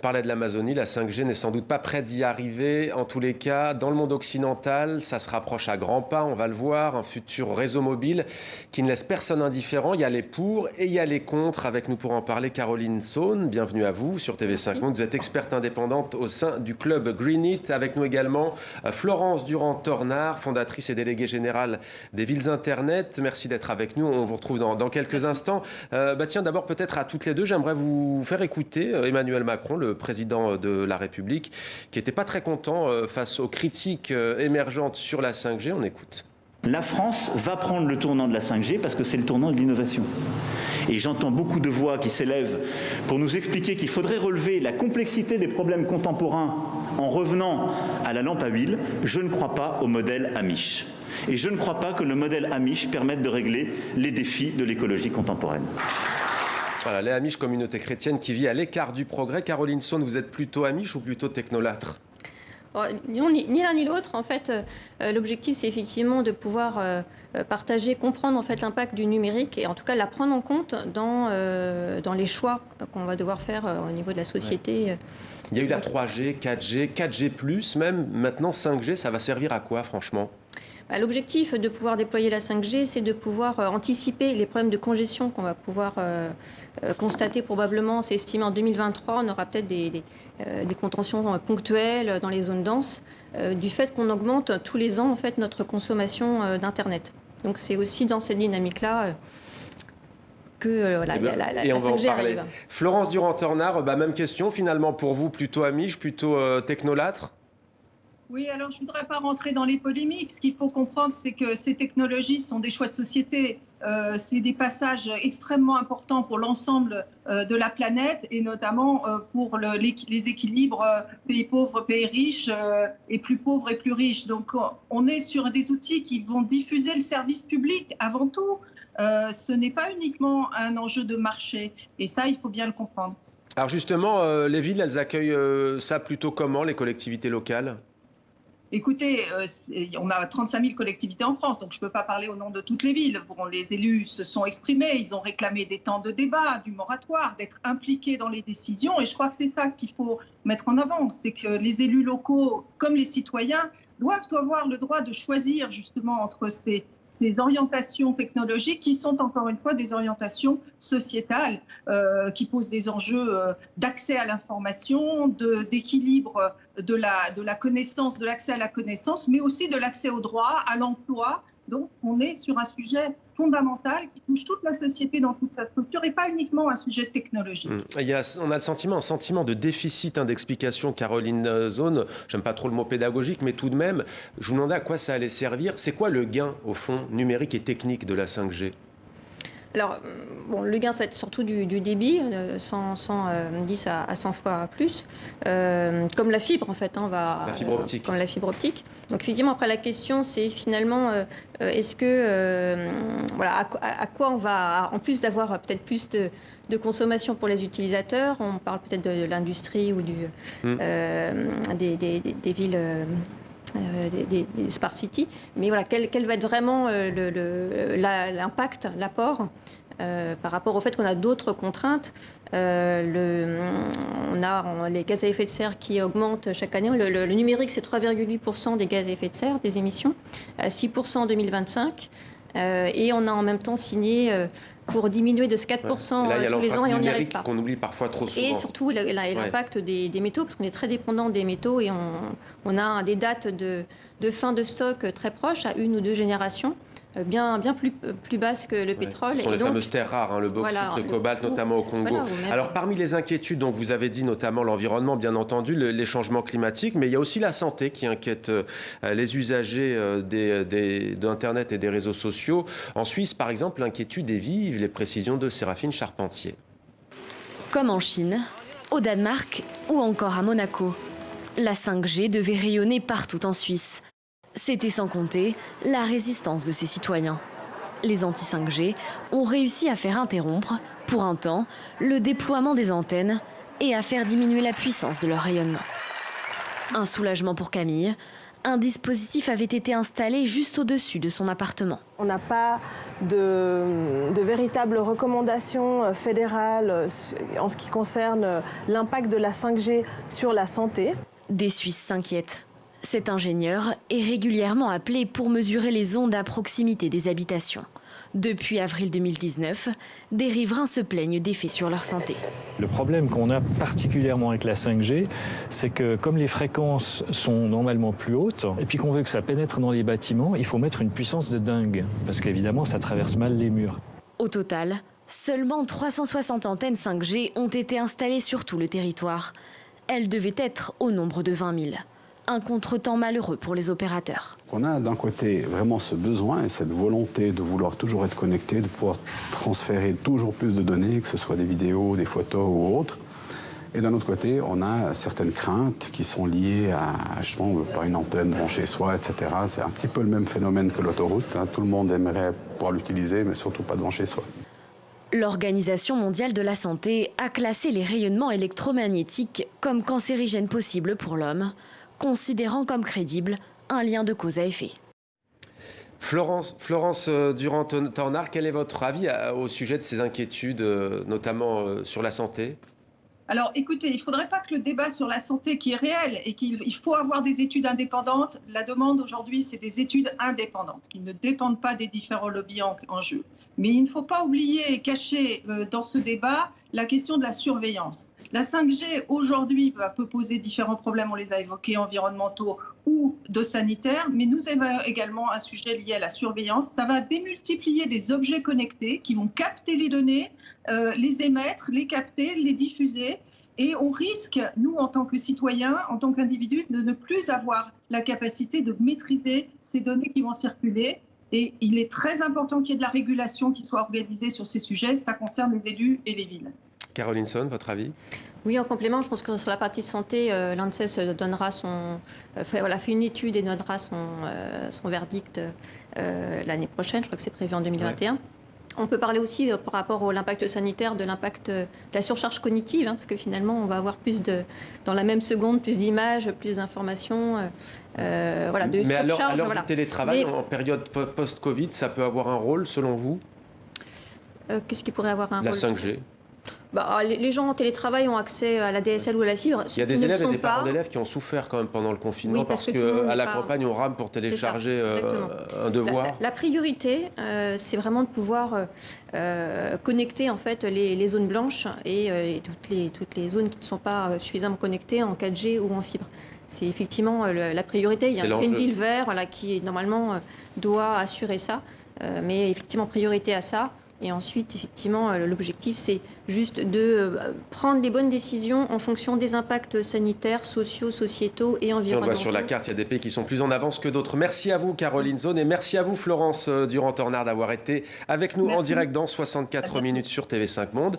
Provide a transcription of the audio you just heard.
On parlait de l'Amazonie, la 5G n'est sans doute pas près d'y arriver. En tous les cas, dans le monde occidental, ça se rapproche à grands pas, on va le voir. Un futur réseau mobile qui ne laisse personne indifférent. Il y a les pour et il y a les contre. Avec nous pour en parler, Caroline Saune. Bienvenue à vous sur TV5 Monde. Vous êtes experte indépendante au sein du club Greenit. Avec nous également Florence Durand-Tornard, fondatrice et déléguée générale des villes Internet. Merci d'être avec nous. On vous retrouve dans quelques instants. Tiens, d'abord peut-être à toutes les deux, j'aimerais vous faire écouter Emmanuel Macron, le président de la République, qui n'était pas très content face aux critiques émergentes sur la 5G. On écoute. La France va prendre le tournant de la 5G parce que c'est le tournant de l'innovation. Et j'entends beaucoup de voix qui s'élèvent pour nous expliquer qu'il faudrait relever la complexité des problèmes contemporains en revenant à la lampe à huile. Je ne crois pas au modèle Amish. Et je ne crois pas que le modèle Amish permette de régler les défis de l'écologie contemporaine. Voilà, les Amish, communauté chrétienne qui vit à l'écart du progrès. Caroline Saune, vous êtes plutôt Amish ou plutôt technolâtre ? Ni l'un ni l'autre. En fait, l'objectif, c'est effectivement de pouvoir partager, comprendre en fait l'impact du numérique et en tout cas la prendre en compte dans les choix qu'on va devoir faire au niveau de la société. Ouais. Il y a eu la 3G, 4G, 4G+, même maintenant 5G, ça va servir à quoi franchement ? L'objectif de pouvoir déployer la 5G, c'est de pouvoir anticiper les problèmes de congestion qu'on va pouvoir constater probablement. C'est estimé en 2023, on aura peut-être des contentions ponctuelles dans les zones denses du fait qu'on augmente tous les ans en fait, notre consommation d'Internet. Donc c'est aussi dans cette dynamique-là que la 5G arrive. Florence Durand-Tornard, même question finalement pour vous, plutôt Amish, plutôt technolâtre ? Oui, alors je ne voudrais pas rentrer dans les polémiques. Ce qu'il faut comprendre, c'est que ces technologies sont des choix de société. C'est des passages extrêmement importants pour l'ensemble de la planète et notamment pour les équilibres pays pauvres, pays riches et plus pauvres et plus riches. Donc on est sur des outils qui vont diffuser le service public avant tout. Ce n'est pas uniquement un enjeu de marché et ça, il faut bien le comprendre. Alors justement, les villes, elles accueillent ça plutôt comment, les collectivités locales ? Écoutez, on a 35 000 collectivités en France, donc je ne peux pas parler au nom de toutes les villes. Bon, les élus se sont exprimés, ils ont réclamé des temps de débat, du moratoire, d'être impliqués dans les décisions. Et je crois que c'est ça qu'il faut mettre en avant, c'est que les élus locaux, comme les citoyens, doivent avoir le droit de choisir justement entre ces orientations technologiques qui sont encore une fois des orientations sociétales qui posent des enjeux d'accès à l'information, d'équilibre de la connaissance, de l'accès à la connaissance, mais aussi de l'accès au droit, à l'emploi. Donc on est sur un sujet fondamental qui touche toute la société dans toute sa structure et pas uniquement un sujet technologique. On a un sentiment de déficit d'explication, Caroline Saune. J'aime pas trop le mot pédagogique, mais tout de même, je vous demandais à quoi ça allait servir. C'est quoi le gain, au fond, numérique et technique de la 5G ? Alors, le gain, ça va être surtout du débit, 110 à 100 fois plus, comme la fibre, en fait. La fibre optique. Comme la fibre optique. Donc, effectivement, après, la question, c'est finalement, est-ce que, à quoi on va, en plus d'avoir peut-être plus de consommation pour les utilisateurs, on parle peut-être de l'industrie ou des villes... des Smart City, mais voilà, quel va être vraiment l'impact, l'apport par rapport au fait qu'on a d'autres contraintes. On a les gaz à effet de serre qui augmentent chaque année. Le numérique, c'est 3,8% des gaz à effet de serre, des émissions, 6% en 2025. Et on a en même temps signé pour diminuer de 4% tous les ans et on n'y arrive pas. Qu'on oublie parfois trop souvent. Et surtout l'impact des métaux, parce qu'on est très dépendant des métaux et on a des dates de fin de stock très proches, à 1 ou 2 générations, bien plus basses que le pétrole. Ce sont les fameuses terres rares, le bauxite, le cobalt, notamment au Congo. Alors parmi les inquiétudes, donc vous avez dit notamment l'environnement, bien entendu, les changements climatiques, mais il y a aussi la santé qui inquiète les usagers d'Internet et des réseaux sociaux. En Suisse, par exemple, l'inquiétude est vive, les précisions de Séraphine Charpentier. Comme en Chine, au Danemark ou encore à Monaco, la 5G devait rayonner partout en Suisse. C'était sans compter la résistance de ses citoyens. Les anti-5G ont réussi à faire interrompre, pour un temps, le déploiement des antennes et à faire diminuer la puissance de leur rayonnement. Un soulagement pour Camille, Un dispositif avait été installé juste au-dessus de son appartement. On n'a pas de véritables recommandations fédérales en ce qui concerne l'impact de la 5G sur la santé. Des Suisses s'inquiètent. Cet ingénieur est régulièrement appelé pour mesurer les ondes à proximité des habitations. Depuis avril 2019, des riverains se plaignent d'effets sur leur santé. Le problème qu'on a particulièrement avec la 5G, c'est que comme les fréquences sont normalement plus hautes, et puis qu'on veut que ça pénètre dans les bâtiments, il faut mettre une puissance de dingue, parce qu'évidemment ça traverse mal les murs. Au total, seulement 360 antennes 5G ont été installées sur tout le territoire. Elles devaient être au nombre de 20 000. Un contretemps malheureux pour les opérateurs. On a d'un côté vraiment ce besoin et cette volonté de vouloir toujours être connecté, de pouvoir transférer toujours plus de données, que ce soit des vidéos, des photos ou autres. Et d'un autre côté, on a certaines craintes qui sont liées à justement pas une antenne devant chez soi, etc. C'est un petit peu le même phénomène que l'autoroute. Tout le monde aimerait pouvoir l'utiliser, mais surtout pas devant chez soi. L'Organisation mondiale de la santé a classé les rayonnements électromagnétiques comme cancérigènes possibles pour l'homme, considérant comme crédible un lien de cause à effet. Florence Durand-Tornard, quel est votre avis au sujet de ces inquiétudes, notamment sur la santé ? Alors écoutez, il ne faudrait pas que le débat sur la santé qui est réel et qu'il faut avoir des études indépendantes, la demande aujourd'hui c'est des études indépendantes qui ne dépendent pas des différents lobbies en jeu. Mais il ne faut pas oublier et cacher dans ce débat la question de la surveillance. La 5G aujourd'hui peut poser différents problèmes, on les a évoqués, environnementaux ou de sanitaires, mais nous avons également un sujet lié à la surveillance. Ça va démultiplier des objets connectés qui vont capter les données, les émettre, les capter, les diffuser. Et on risque, nous, en tant que citoyens, en tant qu'individus, de ne plus avoir la capacité de maîtriser ces données qui vont circuler. Et il est très important qu'il y ait de la régulation qui soit organisée sur ces sujets. Ça concerne les élus et les villes. Caroline Son, votre avis ? Oui, en complément, je pense que sur la partie santé, l'ANSES donnera fait une étude et donnera son verdict l'année prochaine. Je crois que c'est prévu en 2021. Ouais. On peut parler aussi par rapport à l'impact sanitaire, de l'impact de la surcharge cognitive, parce que finalement, on va avoir dans la même seconde, plus d'images, plus d'informations, de Mais surcharge. Alors du télétravail, en période post-Covid, ça peut avoir un rôle, selon vous ? Qu'est-ce qui pourrait avoir un rôle ? La 5G. Les gens en télétravail ont accès à la DSL ou à la fibre. Il y a des élèves et des parents d'élèves qui ont souffert quand même pendant le confinement parce qu'à la campagne, on rame pour télécharger un devoir. La priorité, c'est vraiment de pouvoir connecter en fait les zones blanches et toutes les zones qui ne sont pas suffisamment connectées en 4G ou en fibre. C'est effectivement la priorité. Il y a un Green Deal vert qui normalement doit assurer ça, mais effectivement priorité à ça. Et ensuite, effectivement, l'objectif, c'est juste de prendre les bonnes décisions en fonction des impacts sanitaires, sociaux, sociétaux et environnementaux. On le voit sur la carte, il y a des pays qui sont plus en avance que d'autres. Merci à vous, Caroline Zone, et merci à vous, Florence Durand-Tornard, d'avoir été avec nous en direct dans 64 minutes sur TV5 Monde.